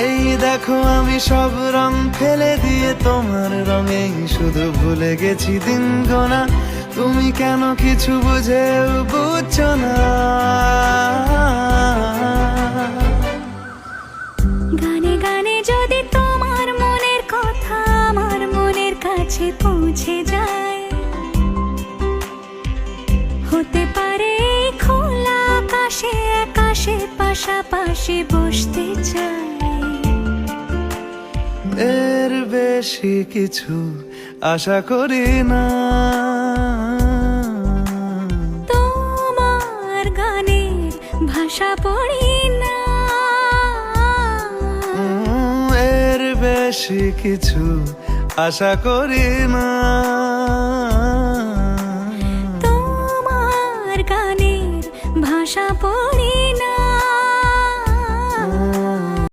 এই দেখো আমি সব রং ফেলে দিয়ে তোমার রঙেই শুধু ভুলে গেছি দিন গোনা। তুমি কেন কিছু বুঝেও বুঝছো না? গানে গানে যদি তোমার মনের কথা আমার মনের কাছে পৌঁছে যায়, হতে পারে এই খোলা আকাশে আকাশে পাশাপাশি বসতে চাই। এর বেশি কিছু আশা করি না। তোমার গানের ভাষা পড়ি না। এর বেশি কিছু আশা করি না।